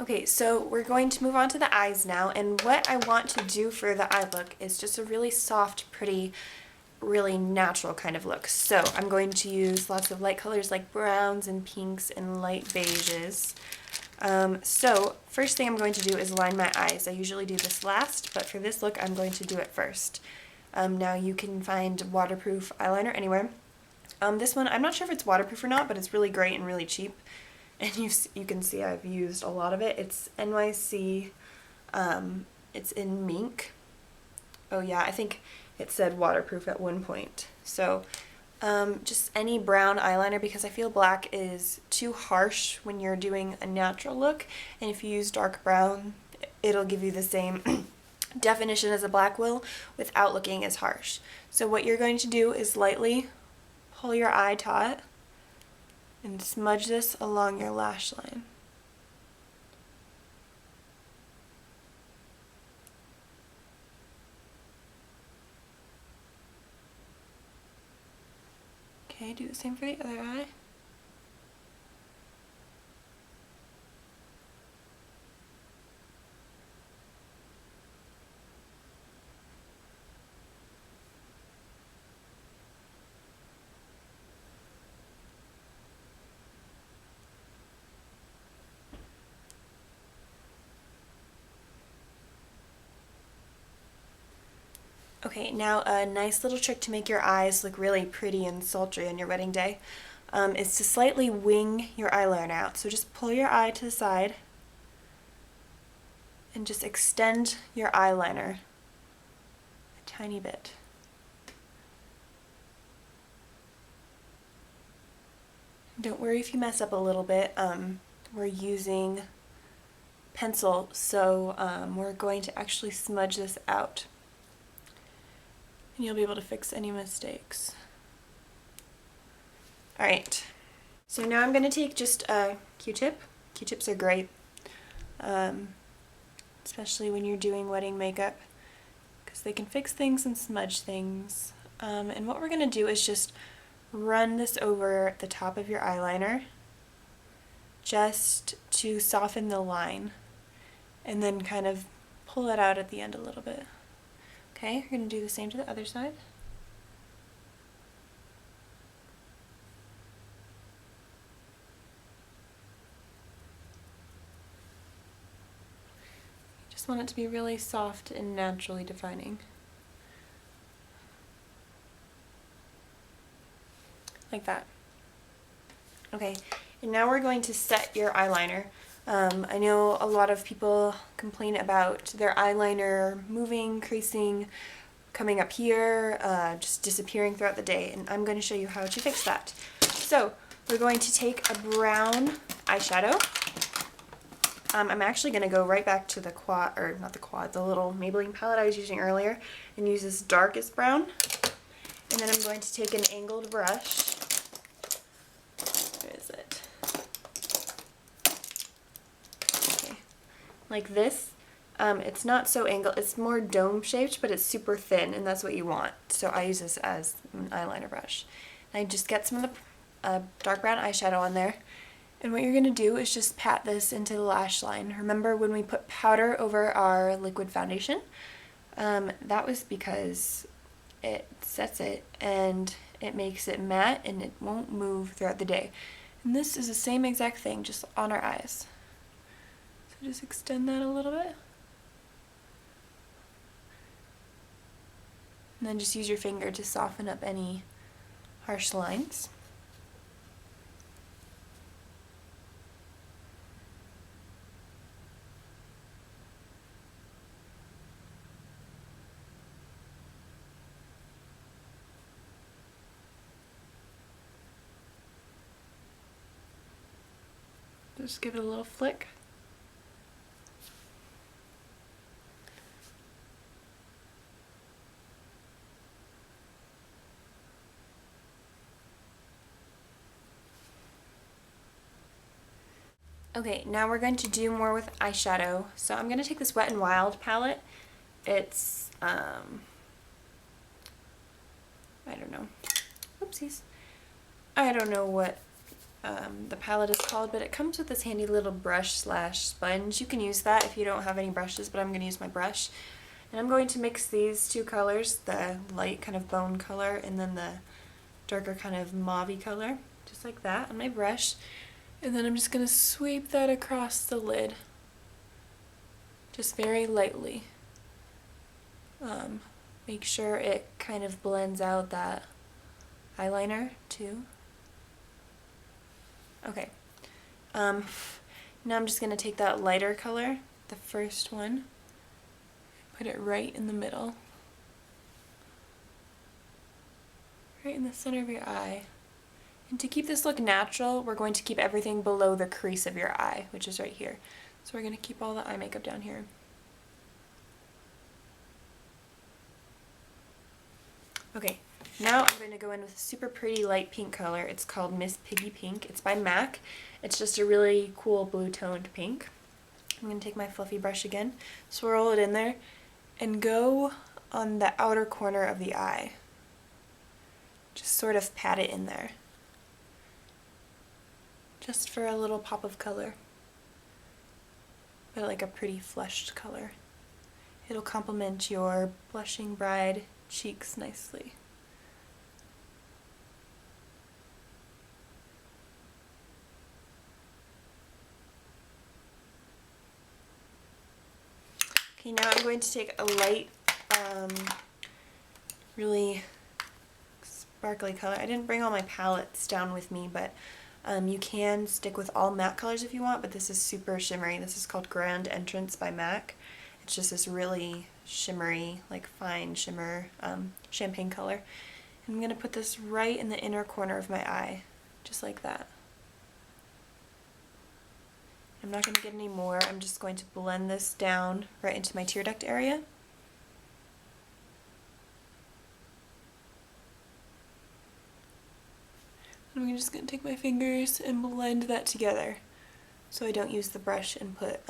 Okay, so we're going to move on to the eyes now, and what I want to do for the eye look is just a really soft, pretty, really natural kind of look. So I'm going to use lots of light colors like browns and pinks and light beiges. So first thing I'm going to do is line my eyes. I usually do this last, but for this look I'm going to do it first. Now you can find waterproof eyeliner anywhere. This one, I'm not sure if it's waterproof or not, but it's really great and really cheap. And you can see I've used a lot of it. It's NYC, it's in mink. Oh yeah, I think it said waterproof at one point. So just any brown eyeliner, because I feel black is too harsh when you're doing a natural look, and if you use dark brown, it'll give you the same definition as a black will without looking as harsh. So what you're going to do is lightly pull your eye taut and smudge this along your lash line. Okay, do the same for the other eye. Okay, now a nice little trick to make your eyes look really pretty and sultry on your wedding day is to slightly wing your eyeliner out. So just pull your eye to the side and just extend your eyeliner a tiny bit. Don't worry if you mess up a little bit. We're using pencil, so we're going to actually smudge this out. And you'll be able to fix any mistakes. Alright, so now I'm going to take just a Q-tip. Q-tips are great, especially when you're doing wedding makeup, because they can fix things and smudge things. And what we're going to do is just run this over the top of your eyeliner just to soften the line, and then kind of pull it out at the end a little bit. Okay, you're going to do the same to the other side. You just want it to be really soft and naturally defining. Like that. Okay, and now we're going to set your eyeliner. I know a lot of people complain about their eyeliner moving, creasing, coming up here, just disappearing throughout the day, and I'm going to show you how to fix that. So we're going to take a brown eyeshadow. I'm actually going to go right back to the quad, or not the quad, the little Maybelline palette I was using earlier, and use this darkest brown. And then I'm going to take an angled brush. Where is it? Okay. Like this. It's not so angled, it's more dome shaped, but it's super thin, and that's what you want. So I use this as an eyeliner brush. And I just get some of the dark brown eyeshadow on there. And what you're going to do is just pat this into the lash line. Remember when we put powder over our liquid foundation? That was because it sets it and it makes it matte and it won't move throughout the day. And this is the same exact thing, just on our eyes. So just extend that a little bit. And then just use your finger to soften up any harsh lines. Just give it a little flick. Okay, now we're going to do more with eyeshadow. So I'm going to take this Wet n Wild palette. It's, I don't know. Oopsies. I don't know what the palette is called, but it comes with this handy little brush slash sponge. You can use that if you don't have any brushes, but I'm going to use my brush. And I'm going to mix these two colors, the light kind of bone color and then the darker kind of mauve-y color, just like that on my brush. And then I'm just going to sweep that across the lid, just very lightly. Make sure it kind of blends out that eyeliner too. Okay. Now I'm just going to take that lighter color, the first one, put it right in the middle. Right in the center of your eye. And to keep this look natural, we're going to keep everything below the crease of your eye, which is right here. So we're going to keep all the eye makeup down here. Okay, now I'm going to go in with a super pretty light pink color. It's called Miss Piggy Pink. It's by MAC. It's just a really cool blue toned pink. I'm going to take my fluffy brush again, swirl it in there, and go on the outer corner of the eye. Just sort of pat it in there. Just for a little pop of color. But like a pretty flushed color. It'll complement your blushing bride cheeks nicely. Okay, now I'm going to take a light, really sparkly color. I didn't bring all my palettes down with me, but you can stick with all matte colors if you want, but this is super shimmery. This is called Grand Entrance by MAC. It's just this really shimmery, like fine shimmer, champagne color. And I'm going to put this right in the inner corner of my eye, just like that. I'm not going to get any more. I'm just going to blend this down right into my tear duct area. I'm just going to take my fingers and blend that together so I don't use the brush and put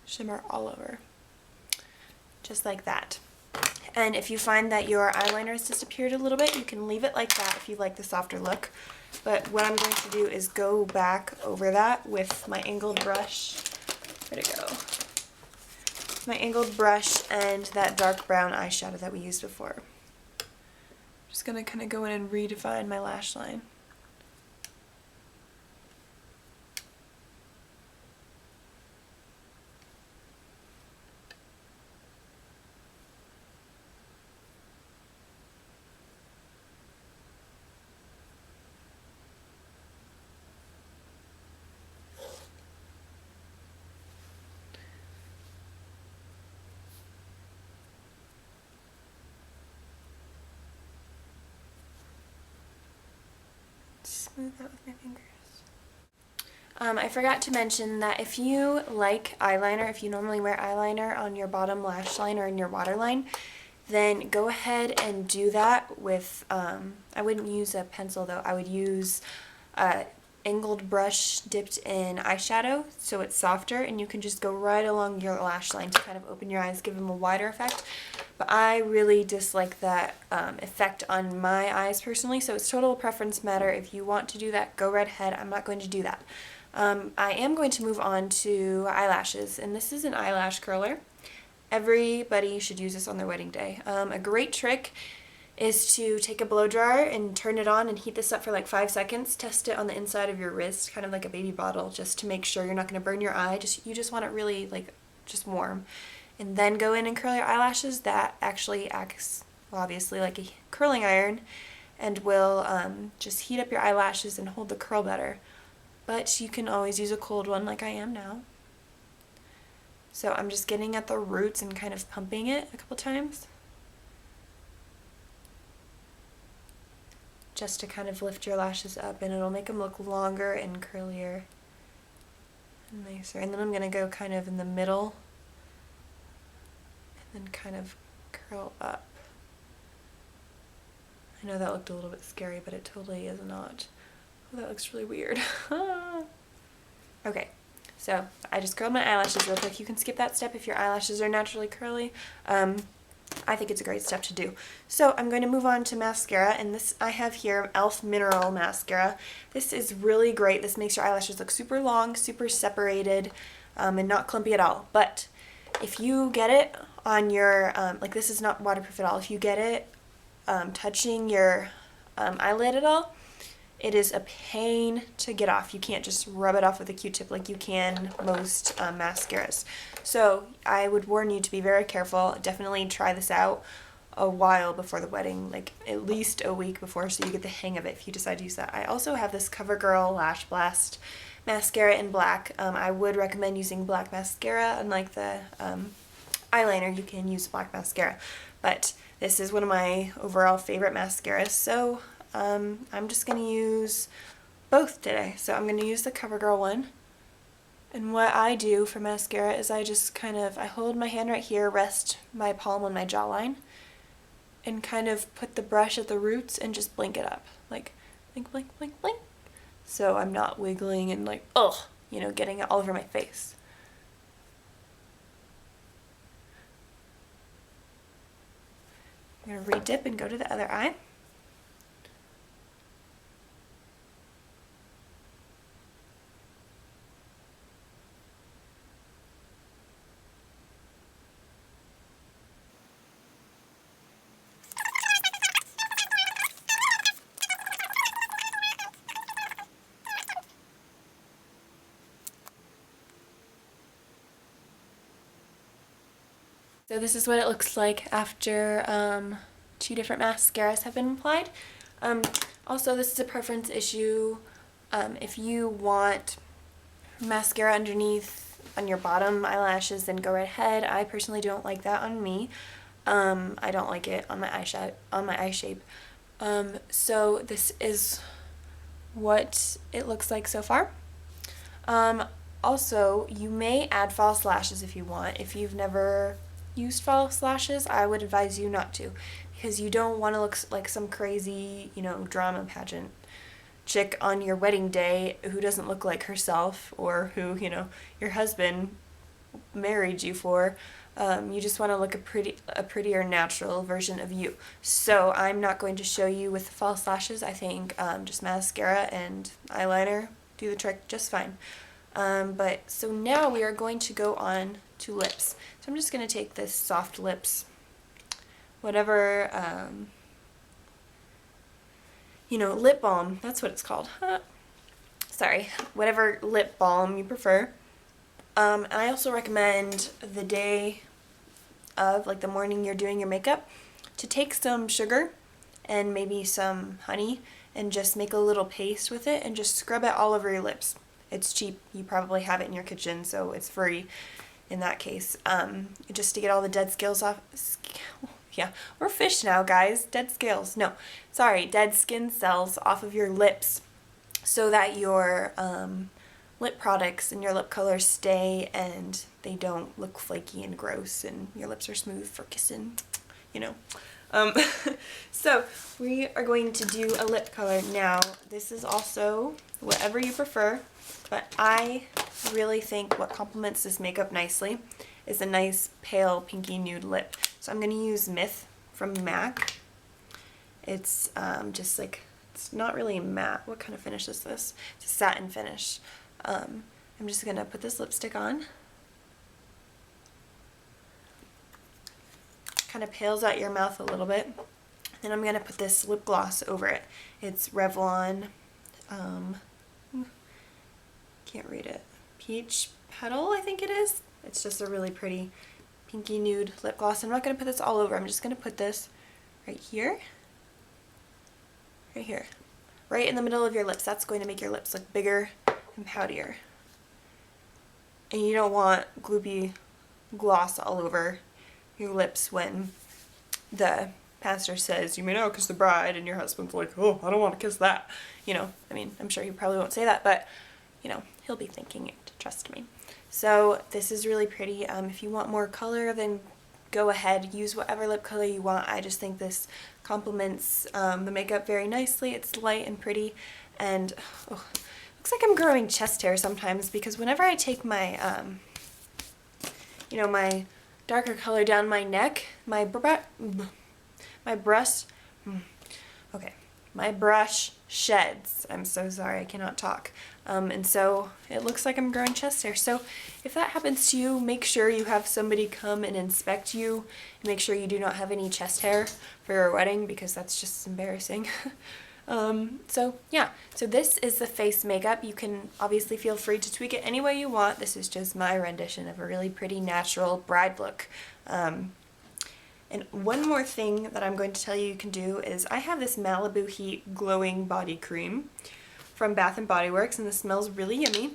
shimmer all over. Just like that. And if you find that your eyeliner has disappeared a little bit, you can leave it like that if you like the softer look. But what I'm going to do is go back over that with my angled brush. Where'd it go? My angled brush and that dark brown eyeshadow that we used before. Just going to kind of go in and redefine my lash line. Smooth that with my fingers. I forgot to mention that if you like eyeliner, if you normally wear eyeliner on your bottom lash line or in your waterline, then go ahead and do that with, I wouldn't use a pencil though, I would use a angled brush dipped in eyeshadow so it's softer, and you can just go right along your lash line to kind of open your eyes, give them a wider effect. But I really dislike that effect on my eyes personally, so it's total preference matter. If you want to do that, go right ahead. I'm not going to do that. I am going to move on to eyelashes, and this is an eyelash curler. Everybody should use this on their wedding day. A great trick is to take a blow dryer and turn it on and heat this up for like 5 seconds. Test it on the inside of your wrist, kind of like a baby bottle, just to make sure you're not going to burn your eye. You just want it really like just warm. And then go in and curl your eyelashes. That actually acts, well, obviously, like a curling iron and will just heat up your eyelashes and hold the curl better. But you can always use a cold one like I am now. So I'm just getting at the roots and kind of pumping it a couple times, just to kind of lift your lashes up, and it'll make them look longer and curlier and nicer. And then I'm going to go kind of in the middle and then kind of curl up. I know that looked a little bit scary, but it totally is not. Oh, that looks really weird. Okay, so I just curled my eyelashes real quick. You can skip that step if your eyelashes are naturally curly. I think it's a great step to do. So I'm going to move on to mascara, and this I have here e.l.f. Mineral Mascara. This is really great. This makes your eyelashes look super long, super separated, and not clumpy at all. But if you get it on your, like this is not waterproof at all, if you get it touching your eyelid at all, it is a pain to get off. You can't just rub it off with a Q-tip like you can most mascaras. So I would warn you to be very careful. Definitely try this out a while before the wedding, like at least a week before, so you get the hang of it if you decide to use that. I also have this CoverGirl Lash Blast mascara in black. I would recommend using black mascara. Unlike the eyeliner, you can use black mascara. But this is one of my overall favorite mascaras, so I'm just going to use both today. So I'm going to use the CoverGirl one. And what I do for mascara is I just I hold my hand right here, rest my palm on my jawline, and kind of put the brush at the roots and just blink it up. Like, blink, blink, blink, blink. So I'm not wiggling and like, ugh, you know, getting it all over my face. I'm going to re-dip and go to the other eye. So this is what it looks like after 2 different mascaras have been applied. Also, this is a preference issue. If you want mascara underneath on your bottom eyelashes, then go right ahead. I personally don't like that on me. I don't like it on my eye shape. So this is what it looks like so far. Also, you may add false lashes if you want. If you've never used false lashes, I would advise you not to, because you don't want to look like some crazy, you know, drama pageant chick on your wedding day who doesn't look like herself, or who, you know, your husband married you for. You just want to look a prettier, natural version of you. So I'm not going to show you with false lashes. I think just mascara and eyeliner do the trick just fine. So now we are going to go on to lips. So I'm just going to take this soft lips, whatever, you know, lip balm, that's what it's called. Sorry, whatever lip balm you prefer. And I also recommend the day of, like the morning you're doing your makeup, to take some sugar and maybe some honey and just make a little paste with it and just scrub it all over your lips. It's cheap. You probably have it in your kitchen, so it's free in that case. Just to get all the dead scales off. Yeah, we're fish now, guys. Dead scales. No, sorry, dead skin cells off of your lips, so that your lip products and your lip colors stay and they don't look flaky and gross and your lips are smooth for kissing, you know. So we are going to do a lip color now. This is also whatever you prefer, but I really think what complements this makeup nicely is a nice pale pinky nude lip. So I'm going to use Myth from MAC. It's just like, it's not really matte. What kind of finish is this? It's a satin finish. I'm just going to put this lipstick on. Kind of pales out your mouth a little bit. Then I'm going to put this lip gloss over it. It's Revlon, can't read it, Peach Petal, I think it is. It's just a really pretty pinky nude lip gloss. I'm not going to put this all over. I'm just going to put this right here, right in the middle of your lips. That's going to make your lips look bigger and poutier. And you don't want gloopy gloss all over your lips when the pastor says, "You may now kiss the bride," and your husband's like, "Oh, I don't want to kiss that." You know, I mean, I'm sure he probably won't say that, but, you know, he'll be thinking it, trust me. So this is really pretty. If you want more color, then go ahead, use whatever lip color you want. I just think this complements the makeup very nicely. It's light and pretty, and looks like I'm growing chest hair sometimes, because whenever I take my, you know, my darker color down my neck. My brush, okay, my brush sheds. I'm so sorry, I cannot talk. And so it looks like I'm growing chest hair. So if that happens to you, make sure you have somebody come and inspect you and make sure you do not have any chest hair for your wedding, because that's just embarrassing. So yeah, so this is the face makeup. You can obviously feel free to tweak it any way you want. This is just my rendition of a really pretty natural bride look. And one more thing that I'm going to tell you can do is I have this Malibu Heat Glowing Body Cream from Bath & Body Works, and this smells really yummy.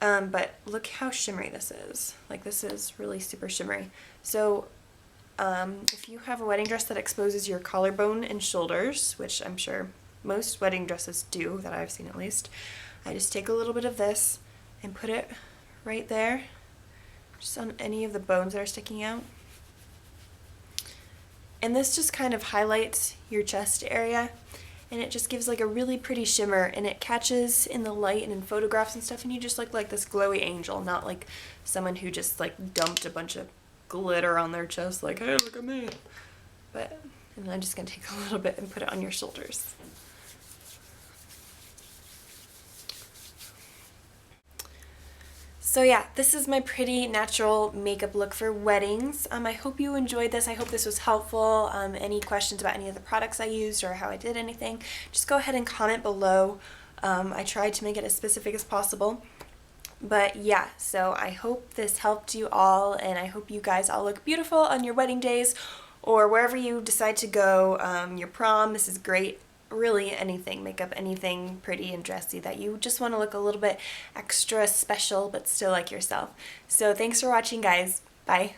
But look how shimmery this is. Like, this is really super shimmery. So if you have a wedding dress that exposes your collarbone and shoulders, which I'm sure most wedding dresses do, that I've seen at least, I just take a little bit of this and put it right there, just on any of the bones that are sticking out. And this just kind of highlights your chest area, and it just gives like a really pretty shimmer, and it catches in the light and in photographs and stuff, and you just look like this glowy angel, not like someone who just like dumped a bunch of glitter on their chest like, hey, look at me. But, and I'm just going to take a little bit and put it on your shoulders. So yeah, this is my pretty natural makeup look for weddings. I hope you enjoyed this. I hope this was helpful. Any questions about any of the products I used or how I did anything, just go ahead and comment below. I tried to make it as specific as possible. But yeah, so I hope this helped you all, and I hope you guys all look beautiful on your wedding days or wherever you decide to go. Your prom, this is great. Really anything, makeup, anything pretty and dressy that you just want to look a little bit extra special but still like yourself. So thanks for watching, guys. Bye.